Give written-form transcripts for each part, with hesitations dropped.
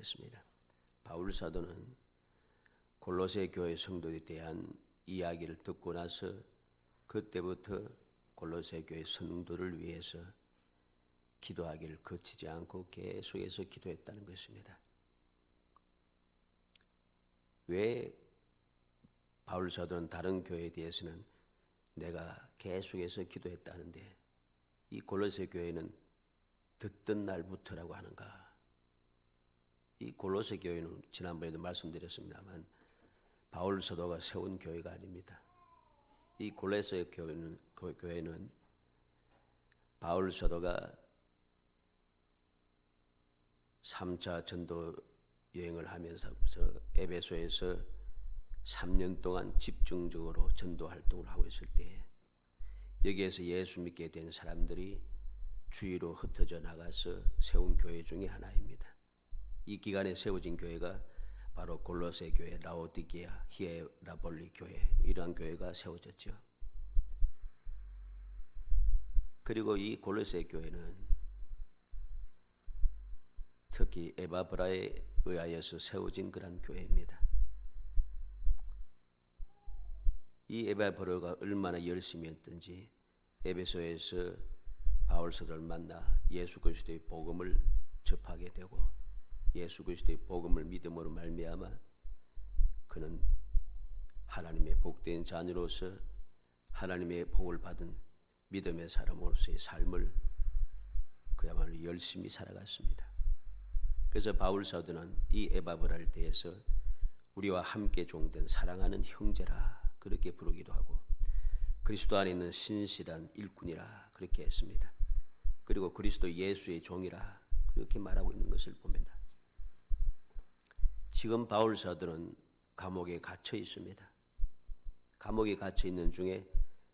하겠습니다. 바울 사도는 골로새 교회 성도에 대한 이야기를 듣고 나서 그때부터 골로새 교회 성도를 위해서 기도하기를 거치지 않고 계속해서 기도했다는 것입니다. 왜 바울 사도는 다른 교회에 대해서는 내가 계속해서 기도했다는데 이 골로새 교회는 듣던 날부터라고 하는가? 이 골로새 교회는 지난번에도 말씀드렸습니다만 바울 사도가 세운 교회가 아닙니다. 이 골로새 교회는 바울 사도가 3차 전도 여행을 하면서 에베소에서 3년 동안 집중적으로 전도 활동을 하고 있을 때 여기에서 예수 믿게 된 사람들이 주위로 흩어져 나가서 세운 교회 중에 하나입니다. 이 기간에 세워진 교회가 바로 골로새 교회, 라오디게아, 히에라볼리 교회 이러한 교회가 세워졌죠. 그리고 이 골로새 교회는 특히 에바브라에 의하여서 세워진 그런 교회입니다. 이 에바브라가 얼마나 열심히 했던지 에베소에서 바울 사도를 만나 예수 그리스도의 복음을 접하게 되고 예수 그리스도의 복음을 믿음으로 말미암아 그는 하나님의 복된 자녀로서 하나님의 복을 받은 믿음의 사람으로서의 삶을 그야말로 열심히 살아갔습니다. 그래서 바울 사도는 이 에바브라를 대해서 우리와 함께 종된 사랑하는 형제라 그렇게 부르기도 하고 그리스도 안에 있는 신실한 일꾼이라 그렇게 했습니다. 그리고 그리스도 예수의 종이라 그렇게 말하고 있는 것을 봅니다. 지금 바울 사도는 감옥에 갇혀 있습니다. 감옥에 갇혀 있는 중에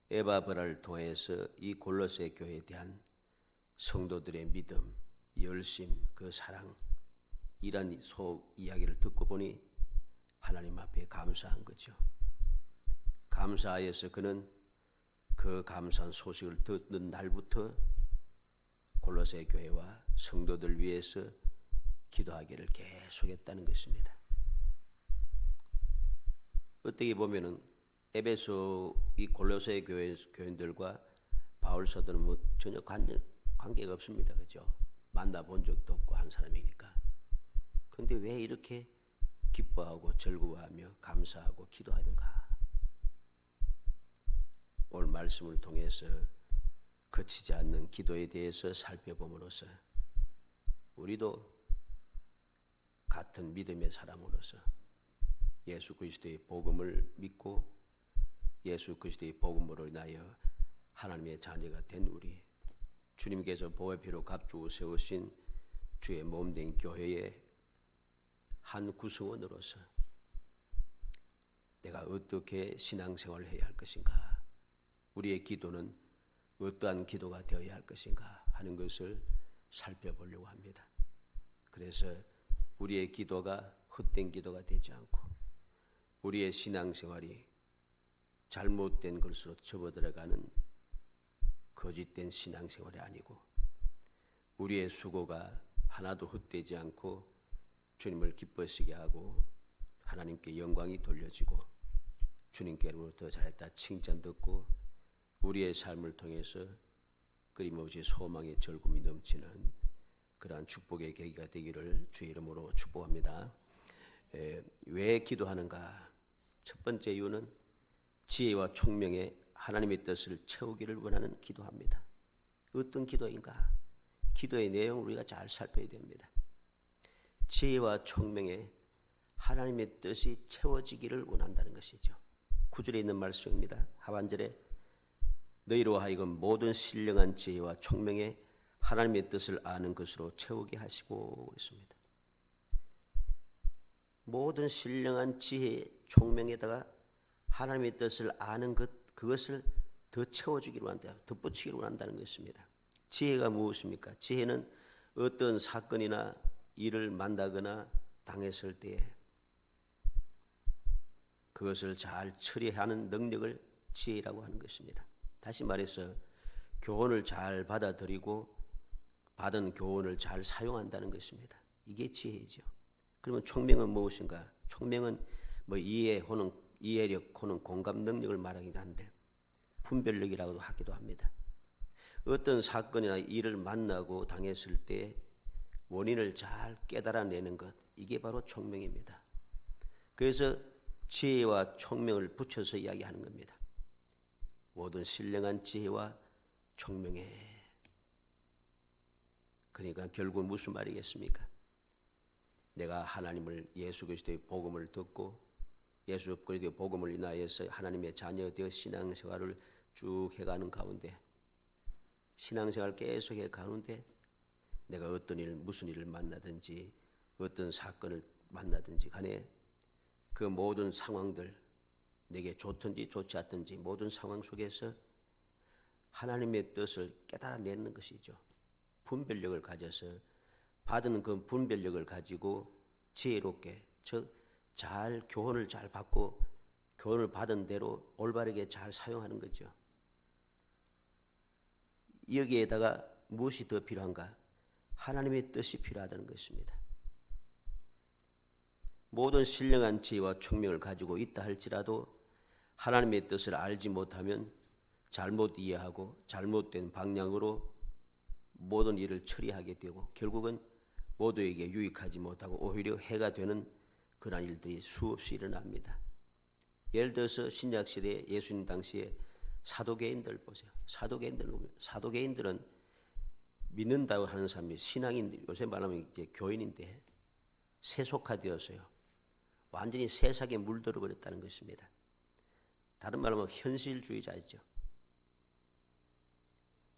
에바브라를 통해서 이 골로새 교회에 대한 성도들의 믿음, 열심, 그 사랑 이런 속 이야기를 듣고 보니 하나님 앞에 감사한 거죠. 감사하여서 그는 그 감사한 소식을 듣는 날부터 골로새 교회와 성도들 위해서 기도하기를 계속했다는 것입니다. 어떻게 보면은 에베소 이 골로새 교인들과 바울 사도는 뭐 전혀 관계가 없습니다, 그죠? 만나본 적도 없고 한 사람이니까. 그런데 왜 이렇게 기뻐하고 즐거워하며 감사하고 기도하는가? 오늘 말씀을 통해서 거치지 않는 기도에 대해서 살펴봄으로써 우리도 같은 믿음의 사람으로서 예수 그리스도의 복음을 믿고 예수 그리스도의 복음으로 인하여 하나님의 자녀가 된 우리 주님께서 보혈 피로 값주고 세우신 주의 몸된 교회의 한 구성원으로서 내가 어떻게 신앙생활을 해야 할 것인가, 우리의 기도는 어떠한 기도가 되어야 할 것인가 하는 것을 살펴보려고 합니다. 그래서 우리의 기도가 헛된 기도가 되지 않고 우리의 신앙생활이 잘못된 것으로 접어들어가는 거짓된 신앙생활이 아니고 우리의 수고가 하나도 헛되지 않고 주님을 기뻐하시게 하고 하나님께 영광이 돌려지고 주님께로부터 잘했다 칭찬 듣고 우리의 삶을 통해서 끊임없이 소망의 절금이 넘치는 그러한 축복의 계기가 되기를 주의 이름으로 축복합니다. 왜 기도하는가? 첫 번째 이유는 지혜와 총명에 하나님의 뜻을 채우기를 원하는 기도합니다. 어떤 기도인가? 기도의 내용을 우리가 잘 살펴야 됩니다. 지혜와 총명에 하나님의 뜻이 채워지기를 원한다는 것이죠. 9절에 있는 말씀입니다. 하반절에 너희로 하여금 모든 신령한 지혜와 총명에 하나님의 뜻을 아는 것으로 채우게 하시고 있습니다. 모든 신령한 지혜, 총명에다가 하나님의 뜻을 아는 것, 그것을 더 채워주기로 한다, 덧붙이기로 한다는 것입니다. 지혜가 무엇입니까? 지혜는 어떤 사건이나 일을 만나거나 당했을 때에 그것을 잘 처리하는 능력을 지혜라고 하는 것입니다. 다시 말해서 교훈을 잘 받아들이고 받은 교훈을 잘 사용한다는 것입니다. 이게 지혜죠. 그러면 총명은 무엇인가? 총명은 뭐 이해력 혹은 공감 능력을 말하기도 한데 분별력이라고도 하기도 합니다. 어떤 사건이나 일을 만나고 당했을 때 원인을 잘 깨달아내는 것, 이게 바로 총명입니다. 그래서 지혜와 총명을 붙여서 이야기하는 겁니다. 모든 신령한 지혜와 총명에. 그러니까 결국 무슨 말이겠습니까? 내가 하나님을 예수 그리스도의 복음을 듣고 예수 그리스도의 복음을 인하여서 하나님의 자녀 되어 신앙생활을 쭉 해가는 가운데 신앙생활 계속 해가는데 내가 어떤 일 무슨 일을 만나든지 어떤 사건을 만나든지 간에 그 모든 상황들 내게 좋든지 좋지 않든지 모든 상황 속에서 하나님의 뜻을 깨달아내는 것이죠. 분별력을 가져서 받은 그 분별력을 가지고 지혜롭게 즉 잘 교훈을 잘 받고 교훈을 받은 대로 올바르게 잘 사용하는 거죠. 여기에다가 무엇이 더 필요한가? 하나님의 뜻이 필요하다는 것입니다. 모든 신령한 지혜와 총명을 가지고 있다 할지라도 하나님의 뜻을 알지 못하면 잘못 이해하고 잘못된 방향으로 모든 일을 처리하게 되고 결국은 모두에게 유익하지 못하고 오히려 해가 되는 그런 일들이 수없이 일어납니다. 예를 들어서 신약시대에 예수님 당시에 사도계인들 보세요. 사도계인들은 믿는다고 하는 사람이 신앙인, 요새 말하면 이제 교인인데 세속화되었어요. 완전히 세상에 물들어 버렸다는 것입니다. 다른 말로 하면 현실주의자이죠.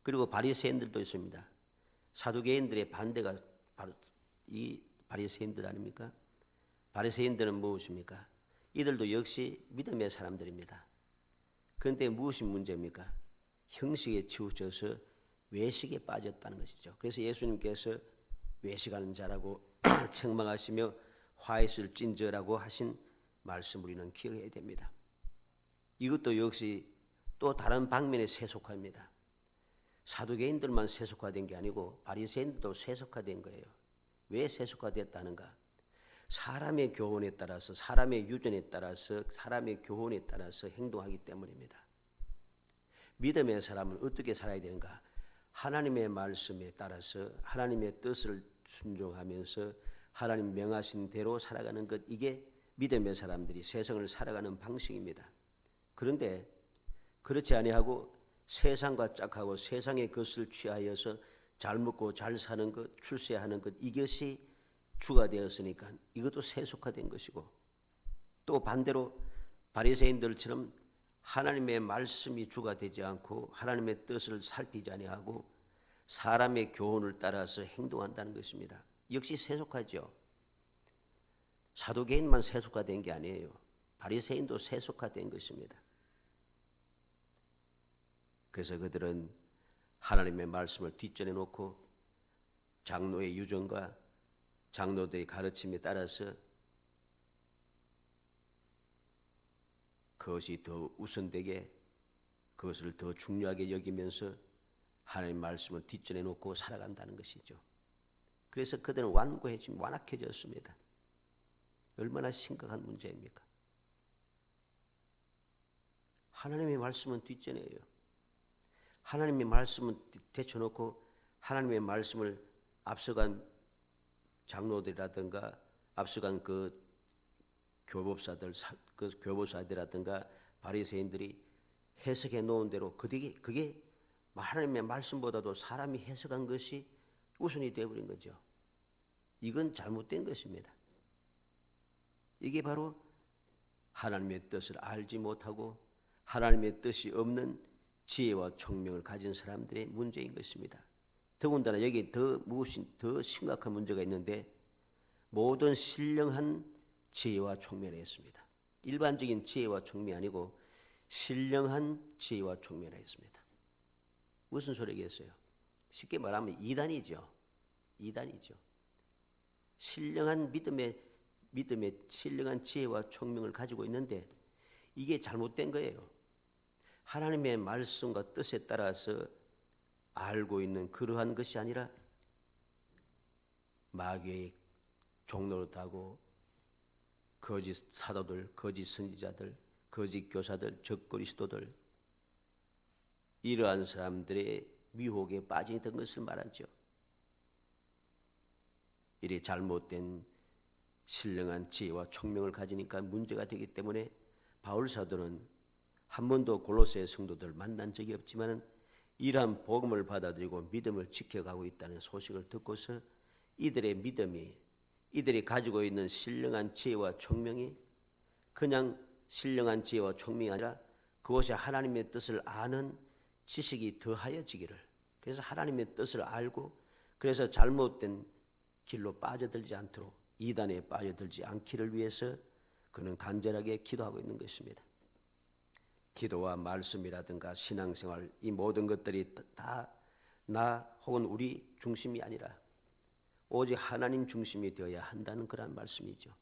그리고 바리새인들도 있습니다. 사두개인들의 반대가 바로 이 바리새인들 아닙니까? 바리새인들은 무엇입니까? 이들도 역시 믿음의 사람들입니다. 그런데 무엇이 문제입니까? 형식에 치우쳐서 외식에 빠졌다는 것이죠. 그래서 예수님께서 외식하는 자라고 책망하시며 화해를 찐저라고 하신 말씀 우리는 기억해야 됩니다. 이것도 역시 또 다른 방면의 세속화입니다. 사두개인들만 세속화된 게 아니고 바리새인들도 세속화된 거예요. 왜 세속화됐다는가? 사람의 교훈에 따라서 사람의 유전에 따라서 사람의 교훈에 따라서 행동하기 때문입니다. 믿음의 사람은 어떻게 살아야 되는가? 하나님의 말씀에 따라서 하나님의 뜻을 순종하면서 하나님 명하신 대로 살아가는 것, 이게 믿음의 사람들이 세상을 살아가는 방식입니다. 그런데 그렇지 아니하고 세상과 짝하고 세상의 것을 취하여서 잘 먹고 잘 사는 것, 출세하는 것, 이것이 주가 되었으니까 이것도 세속화된 것이고, 또 반대로 바리새인들처럼 하나님의 말씀이 주가 되지 않고 하나님의 뜻을 살피지 아니하고 사람의 교훈을 따라서 행동한다는 것입니다. 역시 세속화죠. 사두개인만 세속화된 게 아니에요. 바리새인도 세속화된 것입니다. 그래서 그들은 하나님의 말씀을 뒷전에 놓고 장로의 유전과 장로들의 가르침에 따라서 그것이 더 우선되게 그것을 더 중요하게 여기면서 하나님의 말씀을 뒷전에 놓고 살아간다는 것이죠. 그래서 그들은 완악해졌습니다. 얼마나 심각한 문제입니까? 하나님의 말씀은 뒷전이에요. 하나님의 말씀은 대쳐놓고 하나님의 말씀을 앞서간 장로들이라든가 앞서간 그 교법사들이라든가 바리새인들이 해석해 놓은 대로 그게 하나님의 말씀보다도 사람이 해석한 것이 우선이 되어버린 거죠. 이건 잘못된 것입니다. 이게 바로 하나님의 뜻을 알지 못하고 하나님의 뜻이 없는 지혜와 총명을 가진 사람들의 문제인 것입니다. 더군다나 여기 무엇이 더 심각한 문제가 있는데 모든 신령한 지혜와 총명이 있습니다. 일반적인 지혜와 총명이 아니고 신령한 지혜와 총명이 있습니다. 무슨 소리겠어요? 쉽게 말하면 이단이죠. 신령한 믿음의 신령한 지혜와 총명을 가지고 있는데 이게 잘못된 거예요. 하나님의 말씀과 뜻에 따라서 알고 있는 그러한 것이 아니라 마귀의 종로를 타고 거짓 사도들, 거짓 선지자들, 거짓 교사들, 적그리스도들, 이러한 사람들의 미혹에 빠지던 것을 말하죠. 이래 잘못된 신령한 지혜와 총명을 가지니까 문제가 되기 때문에 바울 사도는 한 번도 골로새 성도들을 만난 적이 없지만 이러한 복음을 받아들이고 믿음을 지켜가고 있다는 소식을 듣고서 이들의 믿음이, 이들이 가지고 있는 신령한 지혜와 총명이 그냥 신령한 지혜와 총명이 아니라 그것이 하나님의 뜻을 아는 지식이 더하여지기를, 그래서 하나님의 뜻을 알고 그래서 잘못된 길로 빠져들지 않도록, 이단에 빠져들지 않기를 위해서 그는 간절하게 기도하고 있는 것입니다. 기도와 말씀이라든가 신앙생활, 이 모든 것들이 다 나 혹은 우리 중심이 아니라 오직 하나님 중심이 되어야 한다는 그런 말씀이죠.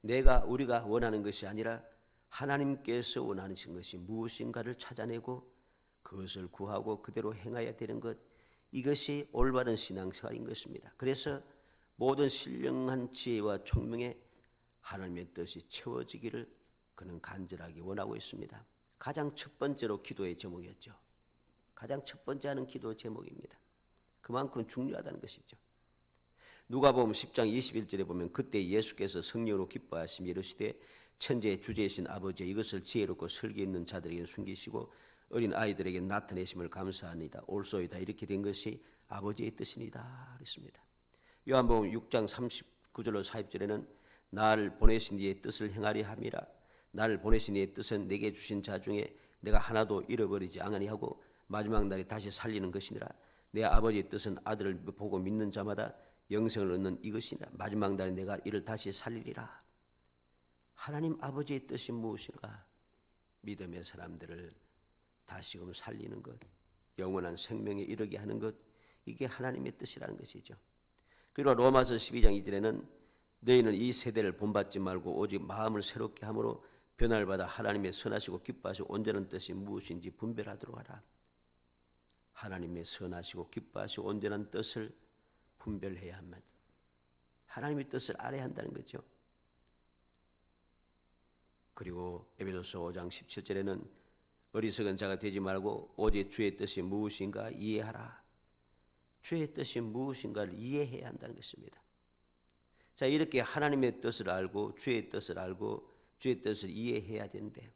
우리가 원하는 것이 아니라 하나님께서 원하시는 것이 무엇인가를 찾아내고 그것을 구하고 그대로 행해야 되는 것, 이것이 올바른 신앙생활인 것입니다. 그래서 모든 신령한 지혜와 총명에 하나님의 뜻이 채워지기를 그는 간절하게 원하고 있습니다. 가장 첫 번째로 기도의 제목이었죠. 가장 첫 번째 하는 기도 제목입니다. 그만큼 중요하다는 것이죠. 누가복음 10장 21절에 보면 그때 예수께서 성령으로 기뻐하시며 이르시되 천지의 주제이신 아버지, 이것을 지혜롭고 설계 있는 자들에게 숨기시고 어린 아이들에게 나타내심을 감사합니다. 옳소이다. 이렇게 된 것이 아버지의 뜻이니다. 그랬습니다. 요한복음 6장 39절로 40절에는 나를 보내신 이의 뜻을 행하리 함이라. 나를 보내신 이의 뜻은 내게 주신 자 중에 내가 하나도 잃어버리지 아니하고 마지막 날에 다시 살리는 것이니라. 내 아버지의 뜻은 아들을 보고 믿는 자마다 영생을 얻는 이것이니라. 마지막 날에 내가 이를 다시 살리리라. 하나님 아버지의 뜻이 무엇인가? 믿음의 사람들을 다시금 살리는 것, 영원한 생명에 이르게 하는 것, 이게 하나님의 뜻이라는 것이죠. 그리고 로마서 12장 2절에는 너희는 이 세대를 본받지 말고 오직 마음을 새롭게 함으로 변화를 받아 하나님의 선하시고 기뻐하시고 온전한 뜻이 무엇인지 분별하도록 하라. 하나님의 선하시고 기뻐하시고 온전한 뜻을 분별해야 합니다. 하나님의 뜻을 알아야 한다는 거죠. 그리고 에베소서 5장 17절에는 어리석은 자가 되지 말고 오직 주의 뜻이 무엇인가 이해하라. 주의 뜻이 무엇인가를 이해해야 한다는 것입니다. 자, 이렇게 하나님의 뜻을 알고 주의 뜻을 알고 주의 뜻을 이해해야 되는데,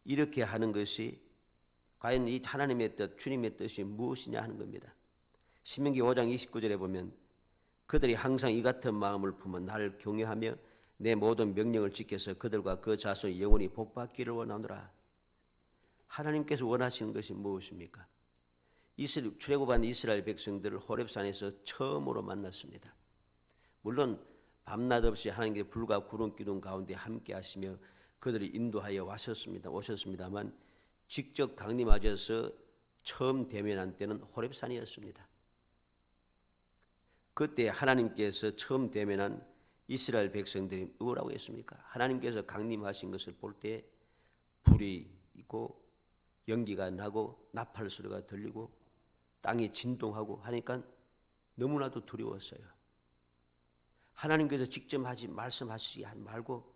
이렇게 하는 것이 과연 이 하나님의 뜻, 주님의 뜻이 무엇이냐 하는 겁니다. 신명기 5장 29절에 보면 그들이 항상 이 같은 마음을 품어 나를 경외하며 내 모든 명령을 지켜서 그들과 그 자손이 영원히 복받기를 원하노라. 하나님께서 원하시는 것이 무엇입니까? 출애굽한 이스라엘 백성들을 호렙산에서 처음으로 만났습니다. 물론 밤낮 없이 하나님께서 불과 구름 기둥 가운데 함께 하시며 그들이 인도하여 오셨습니다만 직접 강림하셔서 처음 대면한 때는 호렙산이었습니다. 그때 하나님께서 처음 대면한 이스라엘 백성들이 뭐라고 했습니까? 하나님께서 강림하신 것을 볼 때 불이 있고 연기가 나고 나팔 소리가 들리고 땅이 진동하고 하니까 너무나도 두려웠어요. 하나님께서 직접 말씀하시지 말고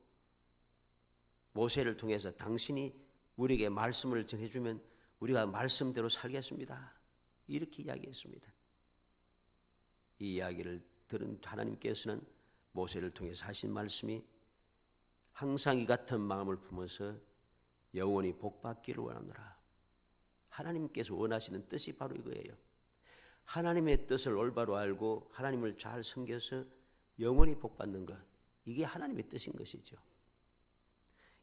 모세를 통해서 당신이 우리에게 말씀을 전해주면 우리가 말씀대로 살겠습니다. 이렇게 이야기했습니다. 이 이야기를 들은 하나님께서는 모세를 통해서 하신 말씀이 항상 이 같은 마음을 품어서 영원히 복받기를 원하노라. 하나님께서 원하시는 뜻이 바로 이거예요. 하나님의 뜻을 올바로 알고 하나님을 잘 섬겨서 영원히 복받는 것, 이게 하나님의 뜻인 것이죠.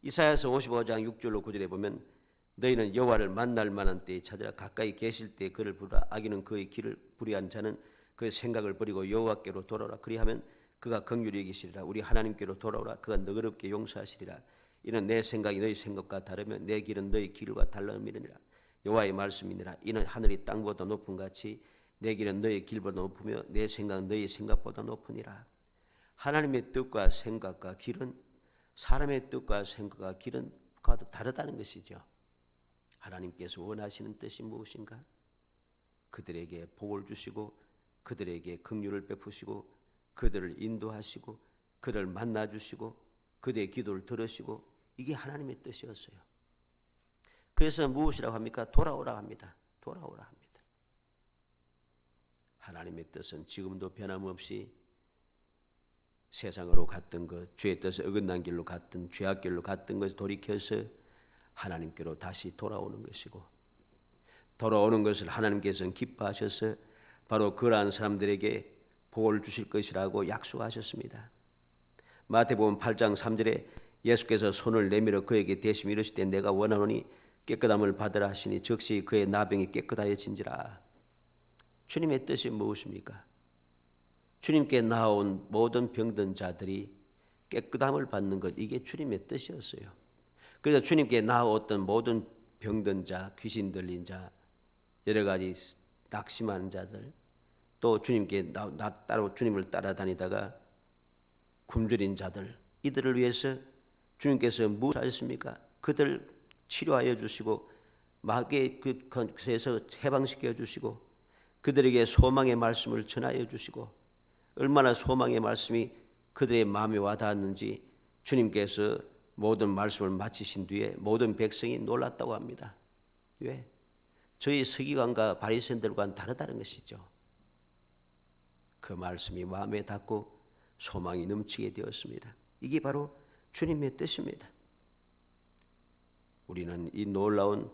이사야서 55장 6절로 9절에 보면 너희는 여호와를 만날 만한 때에 찾으라. 가까이 계실 때 그를 부르라. 악인은 그의 길을 불의한 자는 그의 생각을 버리고 여호와께로 돌아오라. 그리하면 그가 긍휼히 여기시리라. 우리 하나님께로 돌아오라. 그가 너그럽게 용서하시리라. 이는 내 생각이 너희 생각과 다르며 내 길은 너희 길과 달라함이니라. 여호와의 말씀이니라. 이는 하늘이 땅보다 높은 같이 내 길은 너희 길보다 높으며 내 생각은 너희 생각보다 높으니라. 하나님의 뜻과 생각과 길은 사람의 뜻과 생각과 길은 다르다는 것이죠. 하나님께서 원하시는 뜻이 무엇인가? 그들에게 복을 주시고 그들에게 긍휼을 베푸시고 그들을 인도하시고 그들을 만나주시고 그대의 기도를 들으시고 이게 하나님의 뜻이었어요. 그래서 무엇이라고 합니까? 돌아오라 합니다. 돌아오라 합니다. 하나님의 뜻은 지금도 변함없이 세상으로 갔던 것, 죄의 뜻에 어긋난 길로 갔던 죄악 길로 갔던 것을 돌이켜서 하나님께로 다시 돌아오는 것이고, 돌아오는 것을 하나님께서는 기뻐하셔서 바로 그러한 사람들에게 복을 주실 것이라고 약속하셨습니다. 마태복음 8장 3절에 예수께서 손을 내밀어 그에게 대시며 이르시되 내가 원하노니 깨끗함을 받으라 하시니 즉시 그의 나병이 깨끗하여진지라. 주님의 뜻이 무엇입니까? 주님께 나온 모든 병든 자들이 깨끗함을 받는 것, 이게 주님의 뜻이었어요. 그래서 주님께 나왔던 모든 병든 자, 귀신 들린 자, 여러 가지 낙심한 자들, 또 주님께 따로 주님을 따라다니다가 굶주린 자들, 이들을 위해서 주님께서 무엇을 하셨습니까? 그들 치료하여 주시고 마귀의 그에서 해방시켜 주시고 그들에게 소망의 말씀을 전하여 주시고, 얼마나 소망의 말씀이 그들의 마음에 와닿았는지 주님께서 모든 말씀을 마치신 뒤에 모든 백성이 놀랐다고 합니다. 왜? 저희 서기관과 바리새인들과는 다르다는 것이죠. 그 말씀이 마음에 닿고 소망이 넘치게 되었습니다. 이게 바로 주님의 뜻입니다. 우리는 이 놀라운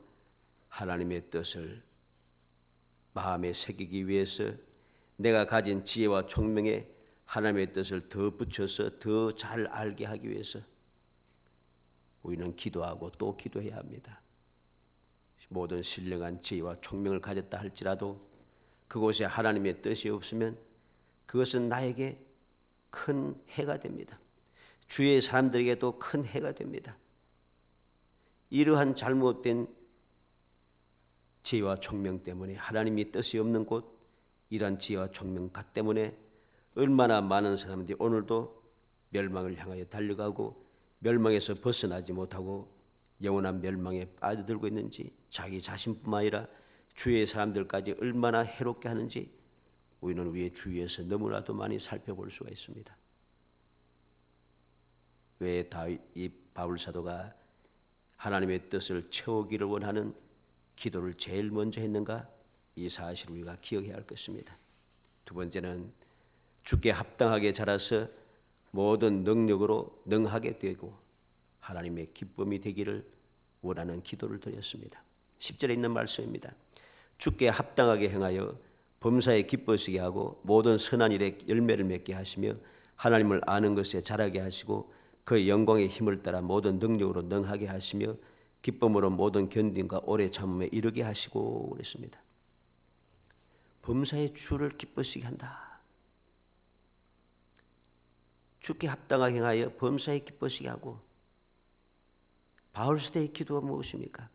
하나님의 뜻을 마음에 새기기 위해서 내가 가진 지혜와 총명에 하나님의 뜻을 더 붙여서 더 잘 알게 하기 위해서 우리는 기도하고 또 기도해야 합니다. 모든 신령한 지혜와 총명을 가졌다 할지라도 그곳에 하나님의 뜻이 없으면 그것은 나에게 큰 해가 됩니다. 주위의 사람들에게도 큰 해가 됩니다. 이러한 잘못된 지혜와 총명 때문에, 하나님이 뜻이 없는 곳, 이러한 지혜와 총명 때문에 얼마나 많은 사람들이 오늘도 멸망을 향하여 달려가고 멸망에서 벗어나지 못하고 영원한 멸망에 빠져들고 있는지, 자기 자신뿐만 아니라 주위의 사람들까지 얼마나 해롭게 하는지 우리는 우리의 주위에서 너무나도 많이 살펴볼 수가 있습니다. 왜 이 바울 사도가 하나님의 뜻을 채우기를 원하는 기도를 제일 먼저 했는가? 이 사실을 우리가 기억해야 할 것입니다. 두 번째는 주께 합당하게 자라서 모든 능력으로 능하게 되고 하나님의 기쁨이 되기를 원하는 기도를 드렸습니다. 10절에 있는 말씀입니다. 주께 합당하게 행하여 범사에 기뻐지게 하고 모든 선한 일에 열매를 맺게 하시며 하나님을 아는 것에 자라게 하시고 그의 영광의 힘을 따라 모든 능력으로 능하게 하시며 기쁨으로 모든 견딘과 오래 참음에 이르게 하시고 그랬습니다. 범사의 주를 기쁘시게 한다. 주께 합당하게 행하여 범사에 기쁘시게 하고. 바울 시대의 기도가 무엇입니까?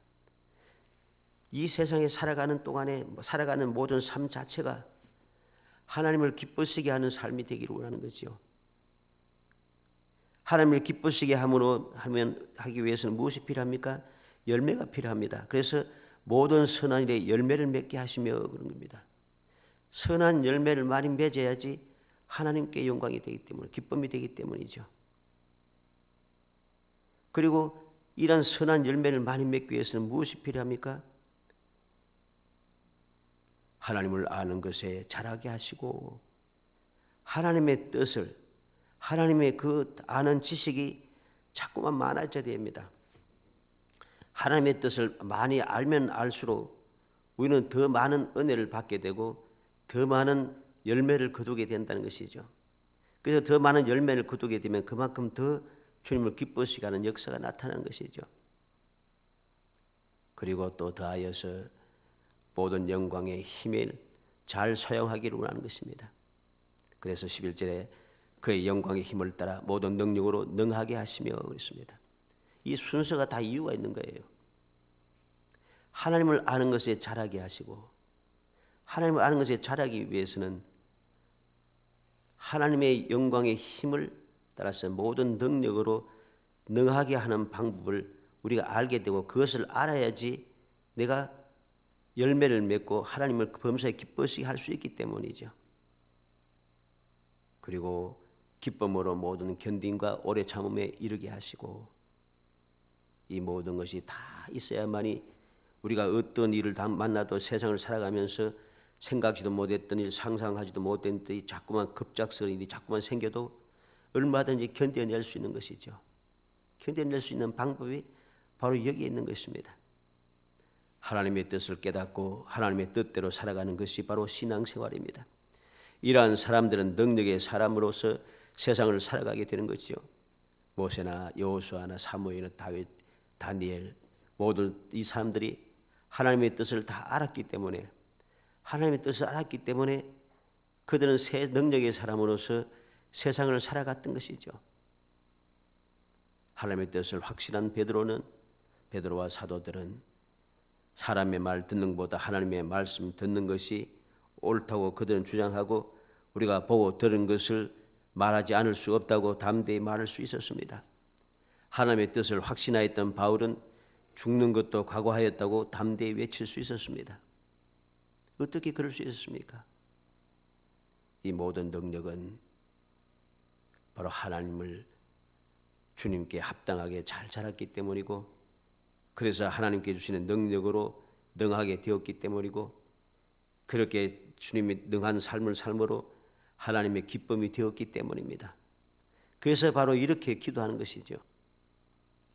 이 세상에 살아가는 동안에 살아가는 모든 삶 자체가 하나님을 기쁘시게 하는 삶이 되기를 원하는 거지요. 하나님을 기쁘시게 하기 위해서는 무엇이 필요합니까? 열매가 필요합니다. 그래서 모든 선한 일에 열매를 맺게 하시며 그런 겁니다. 선한 열매를 많이 맺어야지 하나님께 영광이 되기 때문에, 기쁨이 되기 때문이죠. 그리고 이런 선한 열매를 많이 맺기 위해서는 무엇이 필요합니까? 하나님을 아는 것에 자라게 하시고 하나님의 뜻을, 하나님의 그 아는 지식이 자꾸만 많아져야 됩니다. 하나님의 뜻을 많이 알면 알수록 우리는 더 많은 은혜를 받게 되고 더 많은 열매를 거두게 된다는 것이죠. 그래서 더 많은 열매를 거두게 되면 그만큼 더 주님을 기쁘시게 하는 역사가 나타나는 것이죠. 그리고 또 더하여서 모든 영광의 힘을 잘 사용하기를 원하는 것입니다. 그래서 11절에 그의 영광의 힘을 따라 모든 능력으로 능하게 하시며 그랬습니다. 이 순서가 다 이유가 있는 거예요. 하나님을 아는 것에 자라게 하시고, 하나님을 아는 것에 자라기 위해서는 하나님의 영광의 힘을 따라서 모든 능력으로 능하게 하는 방법을 우리가 알게 되고 그것을 알아야지 내가 열매를 맺고 하나님을 범사에 기쁘시게 할 수 있기 때문이죠. 그리고 기쁨으로 모든 견딘과 오래 참음에 이르게 하시고, 이 모든 것이 다 있어야만이 우리가 어떤 일을 다 만나도 세상을 살아가면서 생각지도 못했던 일, 상상하지도 못했던 일이 자꾸만 급작스러운 일이 자꾸만 생겨도 얼마든지 견뎌낼 수 있는 것이죠. 견뎌낼 수 있는 방법이 바로 여기에 있는 것입니다. 하나님의 뜻을 깨닫고 하나님의 뜻대로 살아가는 것이 바로 신앙생활입니다. 이러한 사람들은 능력의 사람으로서 세상을 살아가게 되는 것이죠. 모세나 여호수아나 사무엘이나 다윗, 다니엘 모든 이 사람들이 하나님의 뜻을 다 알았기 때문에, 하나님의 뜻을 알았기 때문에 그들은 새 능력의 사람으로서 세상을 살아갔던 것이죠. 하나님의 뜻을 확신한 베드로와 사도들은 사람의 말 듣는 것보다 하나님의 말씀 듣는 것이 옳다고 그들은 주장하고, 우리가 보고 들은 것을 말하지 않을 수 없다고 담대히 말할 수 있었습니다. 하나님의 뜻을 확신하였던 바울은 죽는 것도 각오하였다고 담대히 외칠 수 있었습니다. 어떻게 그럴 수 있었습니까? 이 모든 능력은 바로 하나님을 주님께 합당하게 잘 자랐기 때문이고, 그래서 하나님께 주시는 능력으로 능하게 되었기 때문이고, 그렇게 주님이 능한 삶을 삶으로 하나님의 기쁨이 되었기 때문입니다. 그래서 바로 이렇게 기도하는 것이죠.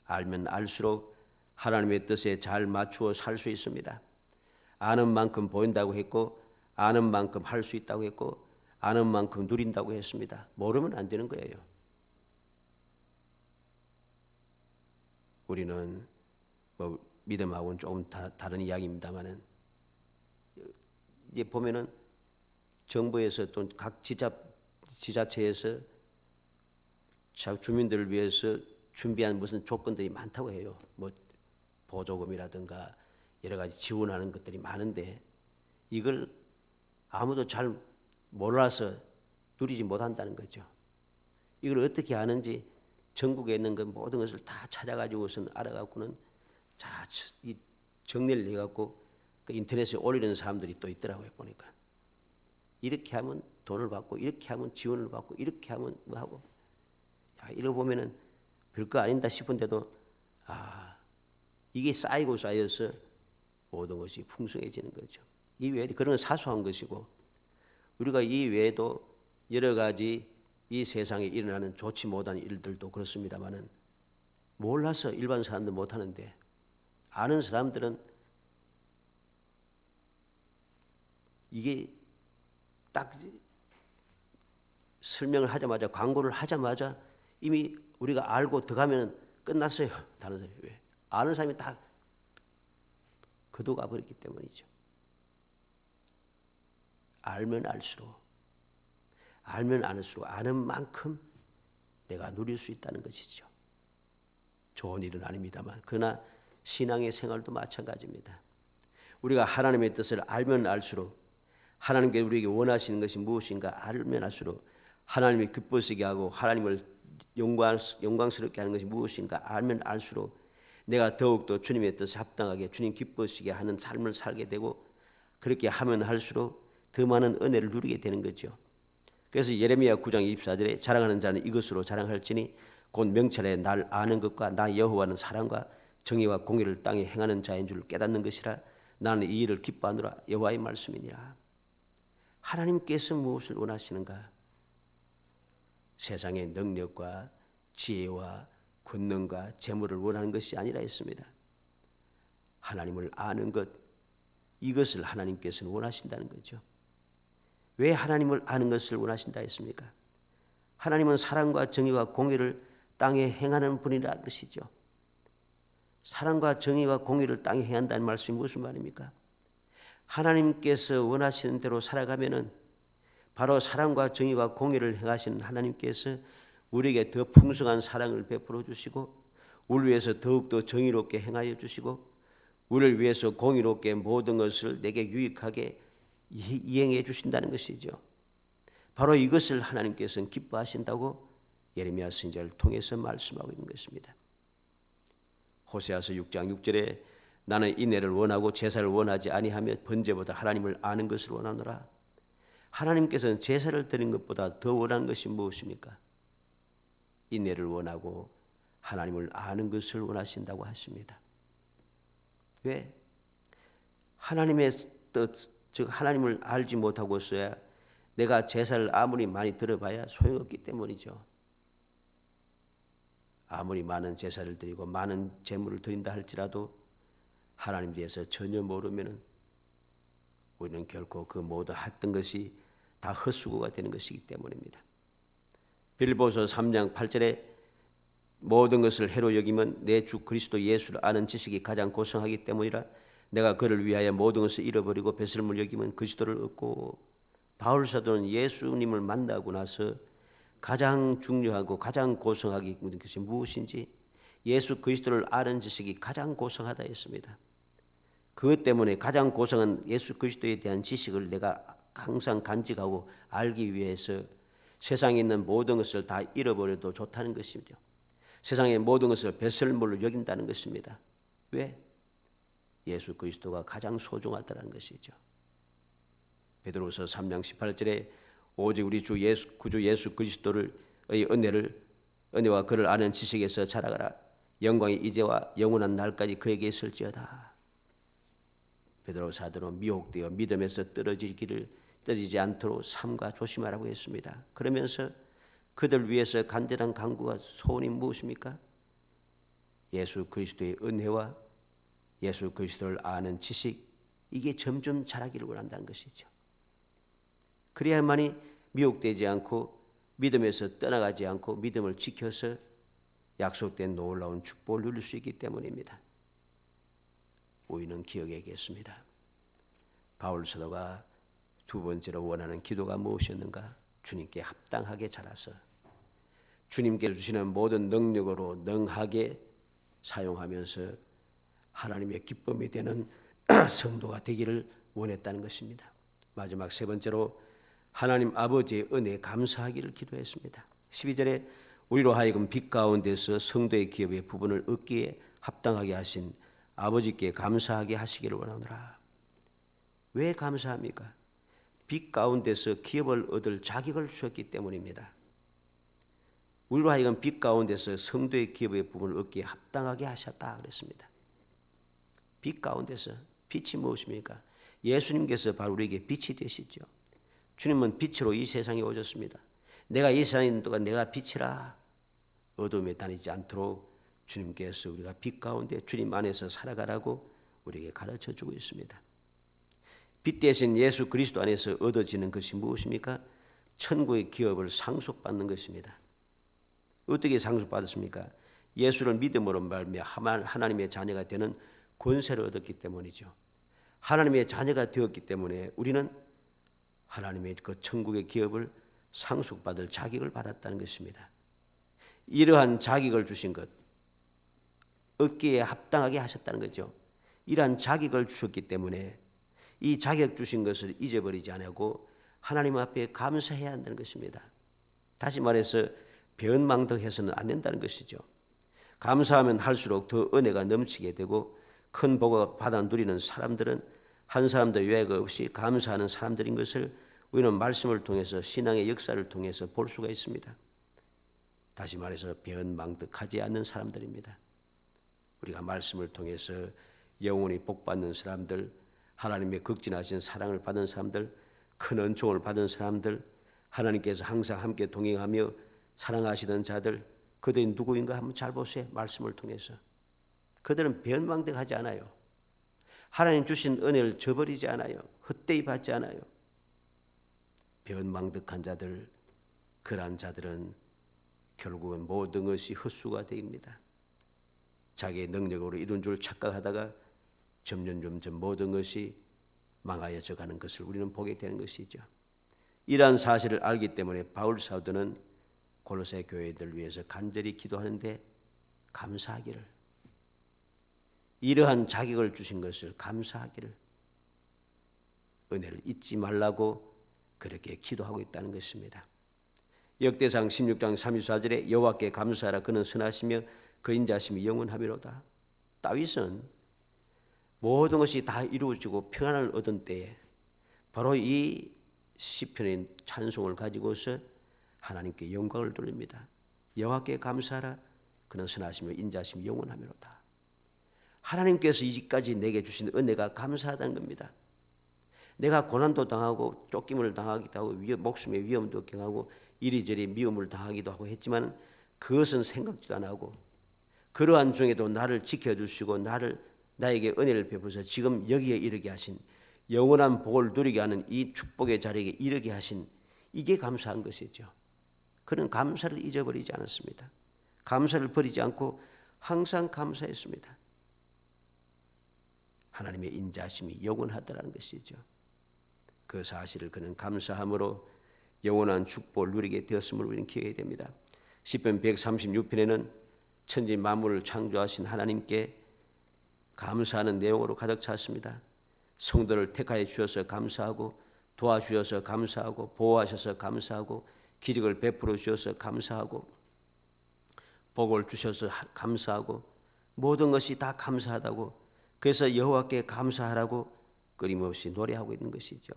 알면 알수록 하나님의 뜻에 잘 맞추어 살 수 있습니다. 아는 만큼 보인다고 했고, 아는 만큼 할 수 있다고 했고, 아는 만큼 누린다고 했습니다. 모르면 안 되는 거예요. 우리는 믿음하고는 조금 다른 이야기입니다만은, 이제 보면은 정부에서 또 각 지자체에서 주민들을 위해서 준비한 무슨 조건들이 많다고 해요. 뭐 보조금이라든가 여러 가지 지원하는 것들이 많은데, 이걸 아무도 잘 몰라서 누리지 못한다는 거죠. 이걸 어떻게 아는지 전국에 있는 그 모든 것을 다 찾아가지고선 알아갖고는 이 정리를 해갖고 그 인터넷에 올리는 사람들이 또 있더라고요. 보니까 이렇게 하면 돈을 받고, 이렇게 하면 지원을 받고, 이렇게 하면 뭐 하고, 이러고 보면은 별거 아닌다 싶은데도 이게 쌓이고 쌓여서 모든 것이 풍성해지는 거죠. 이 외에도 그런 건 사소한 것이고, 우리가 이 외에도 여러 가지 이 세상에 일어나는 좋지 못한 일들도 그렇습니다만은, 몰라서 일반 사람들 못하는데 아는 사람들은 이게 딱 설명을 하자마자, 광고를 하자마자 이미 우리가 알고 들어가면 끝났어요. 다른 사람이. 왜? 아는 사람이 다 거둬가 버렸기 때문이죠. 알면 알수록 아는 만큼 내가 누릴 수 있다는 것이죠. 좋은 일은 아닙니다만, 그러나 신앙의 생활도 마찬가지입니다. 우리가 하나님의 뜻을 알면 알수록, 하나님께 우리에게 원하시는 것이 무엇인가 알면 알수록, 하나님이 기쁘시게 하고 하나님을 영광스럽게 하는 것이 무엇인가 알면 알수록 내가 더욱더 주님의 뜻에 합당하게 주님 기쁘시게 하는 삶을 살게 되고, 그렇게 하면 할수록 더 많은 은혜를 누리게 되는 거죠. 그래서 예레미야 9장 24절에 자랑하는 자는 이것으로 자랑할지니 곧 명철에 날 아는 것과 나 여호와는 사랑과 정의와 공의를 땅에 행하는 자인 줄 깨닫는 것이라. 나는 이 일을 기뻐하노라. 여호와의 말씀이니라. 하나님께서 무엇을 원하시는가? 세상의 능력과 지혜와 권능과 재물을 원하는 것이 아니라 했습니다. 하나님을 아는 것, 이것을 하나님께서는 원하신다는 거죠. 왜 하나님을 아는 것을 원하신다 했습니까? 하나님은 사랑과 정의와 공의를 땅에 행하는 분이라는 것이죠. 사랑과 정의와 공의를 땅에 행한다는 말씀이 무슨 말입니까? 하나님께서 원하시는 대로 살아가면은 바로 사랑과 정의와 공의를 행하시는 하나님께서 우리에게 더 풍성한 사랑을 베풀어 주시고, 우리를 위해서 더욱더 정의롭게 행하여 주시고, 우리를 위해서 공의롭게 모든 것을 내게 유익하게 이행해 주신다는 것이죠. 바로 이것을 하나님께서는 기뻐하신다고 예레미야 선지자를 통해서 말씀하고 있는 것입니다. 호세아서 6장 6절에 나는 인애를 원하고 제사를 원하지 아니하며 번제보다 하나님을 아는 것을 원하노라. 하나님께서는 제사를 드리는 것보다 더 원하는 것이 무엇입니까? 인내를 원하고 하나님을 아는 것을 원하신다고 하십니다. 왜? 하나님의 뜻, 즉 하나님을 알지 못하고서야 내가 제사를 아무리 많이 들어봐야 소용없기 때문이죠. 아무리 많은 제사를 드리고 많은 제물을 드린다 할지라도 하나님 대해서 전혀 모르면 우리는 결코 그 모두 했던 것이 다 헛수고가 되는 것이기 때문입니다. 빌립보서 3장 8절에 모든 것을 해로 여기면 내 주 그리스도 예수를 아는 지식이 가장 고성하기 때문이라 내가 그를 위하여 모든 것을 잃어버리고 배설물 여기면 그리스도를 얻고, 바울 사도는 예수님을 만나고 나서 가장 중요하고 가장 고성하게 묻은 것이 무엇인지 예수 그리스도를 아는 지식이 가장 고성하다 했습니다. 그것 때문에 가장 고성한 예수 그리스도에 대한 지식을 내가 항상 간직하고 알기 위해서 세상에 있는 모든 것을 다 잃어버려도 좋다는 것이죠. 세상의 모든 것을 배설물로 여긴다는 것입니다. 왜? 예수 그리스도가 가장 소중하다는 것이죠. 베드로서 3장 18절에 오직 우리 주 예수 구주 예수 그리스도의 은혜와 그를 아는 지식에서 자라가라. 영광이 이제와 영원한 날까지 그에게 있을지어다. 베드로 사도는 미혹되어 믿음에서 떨어지지 않도록 삼가 조심하라고 했습니다. 그러면서 그들 위해서 간절한 간구와 소원이 무엇입니까? 예수 그리스도의 은혜와 예수 그리스도를 아는 지식, 이게 점점 자라기를 원한다는 것이죠. 그래야만이 미혹되지 않고 믿음에서 떠나가지 않고 믿음을 지켜서 약속된 놀라운 축복을 누릴 수 있기 때문입니다. 우리는 기억해야겠습니다. 바울 사도가 두 번째로 원하는 기도가 무엇이었는가? 주님께 합당하게 자라서 주님께 주시는 모든 능력으로 능하게 사용하면서 하나님의 기쁨이 되는 성도가 되기를 원했다는 것입니다. 마지막 세 번째로 하나님 아버지의 은혜에 감사하기를 기도했습니다. 12절에 우리로 하여금 빛 가운데서 성도의 기업의 부분을 얻기에 합당하게 하신 아버지께 감사하게 하시기를 원하노라. 왜 감사합니까? 빛 가운데서 기업을 얻을 자격을 주셨기 때문입니다. 우리로 하여금 빛 가운데서 성도의 기업의 부분을 얻기에 합당하게 하셨다 그랬습니다. 빛 가운데서, 빛이 무엇입니까? 예수님께서 바로 우리에게 빛이 되시죠. 주님은 빛으로 이 세상에 오셨습니다. 내가 이 세상에 있는 동안 내가 빛이라. 어둠에 다니지 않도록 주님께서 우리가 빛 가운데 주님 안에서 살아가라고 우리에게 가르쳐주고 있습니다. 빛 대신 예수 그리스도 안에서 얻어지는 것이 무엇입니까? 천국의 기업을 상속받는 것입니다. 어떻게 상속받았습니까? 예수를 믿음으로 말미암아 하나님의 자녀가 되는 권세를 얻었기 때문이죠. 하나님의 자녀가 되었기 때문에 우리는 하나님의 그 천국의 기업을 상속받을 자격을 받았다는 것입니다. 이러한 자격을 주신 것, 얻기에 합당하게 하셨다는 거죠. 이러한 자격을 주셨기 때문에 이 자격 주신 것을 잊어버리지 않고 하나님 앞에 감사해야 한다는 것입니다. 다시 말해서 변망덕해서는 안 된다는 것이죠. 감사하면 할수록 더 은혜가 넘치게 되고 큰 복을 받아 누리는 사람들은 한 사람도 예외가 없이 감사하는 사람들인 것을 우리는 말씀을 통해서 신앙의 역사를 통해서 볼 수가 있습니다. 다시 말해서 변망덕하지 않는 사람들입니다. 우리가 말씀을 통해서 영원히 복받는 사람들, 하나님의 극진하신 사랑을 받은 사람들, 큰 은총을 받은 사람들, 하나님께서 항상 함께 동행하며 사랑하시던 자들, 그들이 누구인가 한번 잘 보세요. 말씀을 통해서. 그들은 변망덕하지 않아요. 하나님 주신 은혜를 저버리지 않아요. 헛되이 받지 않아요. 변망덕한 자들, 그러한 자들은 결국은 모든 것이 헛수가 됩니다. 자기의 능력으로 이룬 줄 착각하다가 점점 모든 것이 망하여져 가는 것을 우리는 보게 되는 것이죠. 이러한 사실을 알기 때문에 바울 사도는 골로새 교회들 위해서 간절히 기도하는데 감사하기를, 이러한 자격을 주신 것을 감사하기를, 은혜를 잊지 말라고 그렇게 기도하고 있다는 것입니다. 역대상 16장 34절에 여호와께 감사하라. 그는 선하시며 그 인자심이 영원하미로다. 다윗은 모든 것이 다 이루어지고 평안을 얻은 때에 바로 이 시편의 찬송을 가지고서 하나님께 영광을 돌립니다. 여호와께 감사하라. 그는 선하시며 인자하심이 영원하미로다. 하나님께서 이제까지 내게 주신 은혜가 감사하다는 겁니다. 내가 고난도 당하고 쫓김을 당하기도 하고 목숨의 위험도 경하고 이리저리 미움을 당하기도 하고 했지만 그것은 생각지도 안 하고 그러한 중에도 나를 지켜주시고 나에게 은혜를 베푸셔서 지금 여기에 이르게 하신 영원한 복을 누리게 하는 이 축복의 자리에 이르게 하신 이게 감사한 것이죠. 그는 감사를 잊어버리지 않았습니다. 감사를 버리지 않고 항상 감사했습니다. 하나님의 인자하심이 영원하다라는 것이죠. 그 사실을 그는 감사함으로 영원한 축복을 누리게 되었음을 우리는 기억해야 됩니다. 시편 136편에는 천지 만물을 창조하신 하나님께 감사하는 내용으로 가득 찼습니다. 성도를 택하여 주셔서 감사하고 도와주셔서 감사하고 보호하셔서 감사하고 기적을 베풀어 주셔서 감사하고 복을 주셔서 감사하고 모든 것이 다 감사하다고 그래서 여호와께 감사하라고 끊임없이 노래하고 있는 것이죠.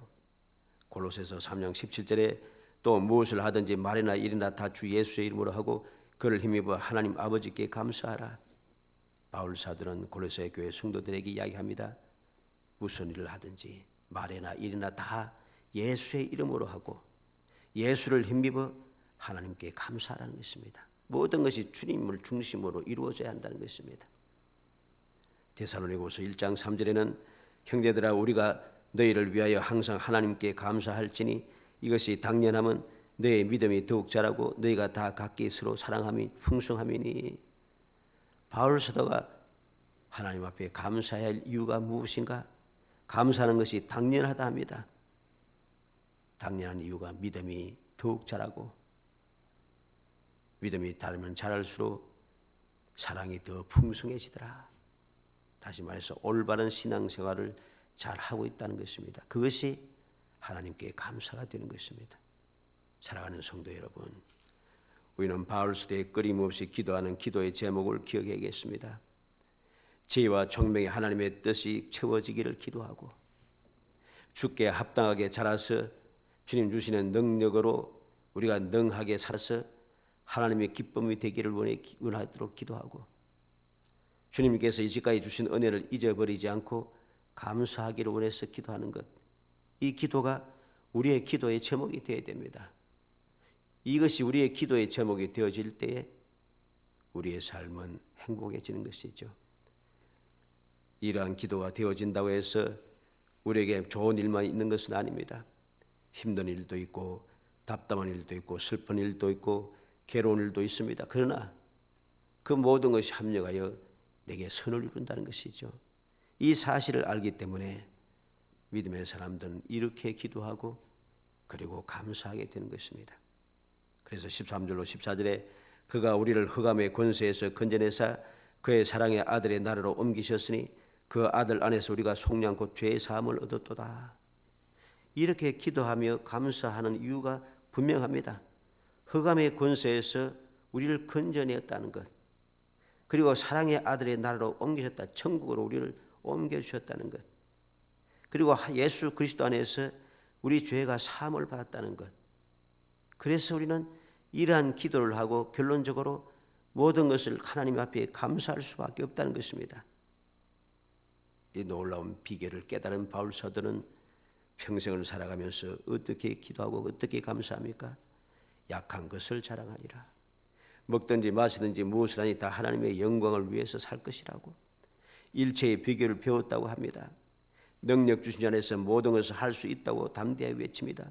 골로새서 3장 17절에 또 무엇을 하든지 말이나 일이나 다 주 예수의 이름으로 하고 그를 힘입어 하나님 아버지께 감사하라. 바울 사도는 골로새 교회 성도들에게 이야기합니다. 무슨 일을 하든지 말이나 일이나 다 예수의 이름으로 하고 예수를 힘입어 하나님께 감사하라는 것입니다. 모든 것이 주님을 중심으로 이루어져야 한다는 것입니다. 데살로니가후서 1장 3절에는 형제들아 우리가 너희를 위하여 항상 하나님께 감사할지니 이것이 당연함은 너희의 믿음이 더욱 자라고 너희가 다 각기 서로 사랑함이 풍성함이니. 바울 사도가 하나님 앞에 감사해야 할 이유가 무엇인가? 감사하는 것이 당연하다 합니다. 당연한 이유가 믿음이 더욱 자라고 믿음이 다르면 자랄수록 사랑이 더 풍성해지더라. 다시 말해서 올바른 신앙생활을 잘하고 있다는 것입니다. 그것이 하나님께 감사가 되는 것입니다. 사랑하는 성도 여러분, 우리는 바울 사도의 끊임없이 기도하는 기도의 제목을 기억해야겠습니다. 지혜와 총명이 하나님의 뜻이 채워지기를 기도하고 주께 합당하게 자라서 주님 주시는 능력으로 우리가 능하게 살아서 하나님의 기쁨이 되기를 원하도록 기도하고 주님께서 이제까지 주신 은혜를 잊어버리지 않고 감사하기를 원해서 기도하는 것, 이 기도가 우리의 기도의 제목이 되어야 됩니다. 이것이 우리의 기도의 제목이 되어질 때에 우리의 삶은 행복해지는 것이죠. 이러한 기도가 되어진다고 해서 우리에게 좋은 일만 있는 것은 아닙니다. 힘든 일도 있고 답답한 일도 있고 슬픈 일도 있고 괴로운 일도 있습니다. 그러나 그 모든 것이 합력하여 내게 선을 이룬다는 것이죠. 이 사실을 알기 때문에 믿음의 사람들은 이렇게 기도하고 그리고 감사하게 되는 것입니다. 그래서 13절로 14절에 그가 우리를 흑암의 권세에서 건져내사 그의 사랑의 아들의 나라로 옮기셨으니 그 아들 안에서 우리가 속량 곧 죄의 사함을 얻었도다. 이렇게 기도하며 감사하는 이유가 분명합니다. 흑암의 권세에서 우리를 건져내었다는 것, 그리고 사랑의 아들의 나라로 옮기셨다. 천국으로 우리를 옮겨주셨다는 것, 그리고 예수 그리스도 안에서 우리 죄가 사함을 받았다는 것. 그래서 우리는 이러한 기도를 하고 결론적으로 모든 것을 하나님 앞에 감사할 수밖에 없다는 것입니다. 이 놀라운 비결을 깨달은 바울 사도는 평생을 살아가면서 어떻게 기도하고 어떻게 감사합니까? 약한 것을 자랑하니라. 먹든지 마시든지 무엇을 하니 다 하나님의 영광을 위해서 살 것이라고 일체의 비결을 배웠다고 합니다. 능력 주신 자 안에서 모든 것을 할 수 있다고 담대하게 외칩니다.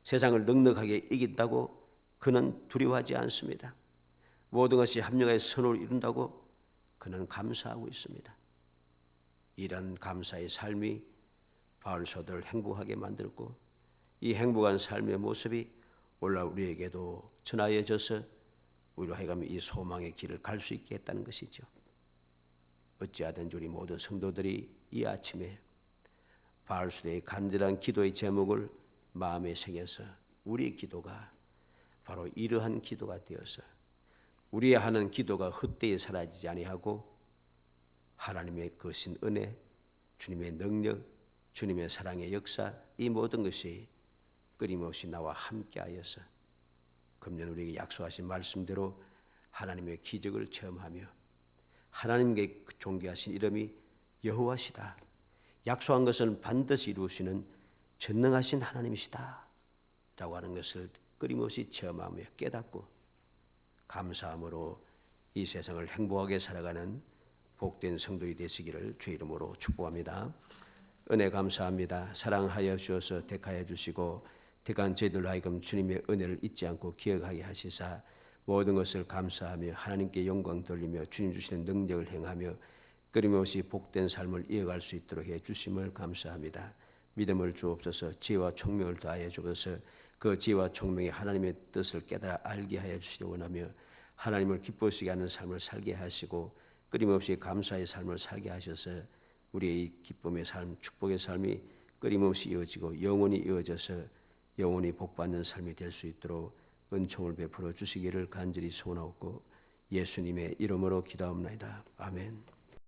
세상을 넉넉하게 이긴다고 그는 두려워하지 않습니다. 모든 것이 합력하여 선을 이룬다고 그는 감사하고 있습니다. 이런 감사의 삶이 바울 사도를 행복하게 만들었고 이 행복한 삶의 모습이 오늘 우리에게도 전하여져서 우리로 하여금 이 소망의 길을 갈 수 있게 했다는 것이죠. 어찌하든지 우리 모든 성도들이 이 아침에 바울 사도의 간절한 기도의 제목을 마음에 새겨서 우리의 기도가 바로 이러한 기도가 되어서 우리의 하는 기도가 헛되이 사라지지 아니하고 하나님의 거신 은혜, 주님의 능력, 주님의 사랑의 역사, 이 모든 것이 끊임없이 나와 함께하여서 금년 우리에게 약속하신 말씀대로 하나님의 기적을 체험하며 하나님께 존귀하신 이름이 여호와시다. 약속한 것은 반드시 이루시는 전능하신 하나님이시다 라고 하는 것을 끊임없이 체험하며 깨닫고 감사함으로 이 세상을 행복하게 살아가는 복된 성도이 되시기를 주의 이름으로 축복합니다. 은혜 감사합니다. 사랑하여 주셔서 택하여 주시고 택한 저희들로 하여금 주님의 은혜를 잊지 않고 기억하게 하시사 모든 것을 감사하며 하나님께 영광 돌리며 주님 주시는 능력을 행하며 끊임없이 복된 삶을 이어갈 수 있도록 해 주심을 감사합니다. 믿음을 주옵소서. 지혜와 총명을 더하여 주옵소서. 그 지혜와 총명이 하나님의 뜻을 깨달아 알게 하여 주시기 원하며 하나님을 기쁘시게 하는 삶을 살게 하시고 끊임없이 감사의 삶을 살게 하셔서 우리의 이 기쁨의 삶, 축복의 삶이 끊임없이 이어지고 영원히 이어져서 영원히 복받는 삶이 될 수 있도록 은총을 베풀어 주시기를 간절히 소원하옵고 예수님의 이름으로 기도합니다. 아멘.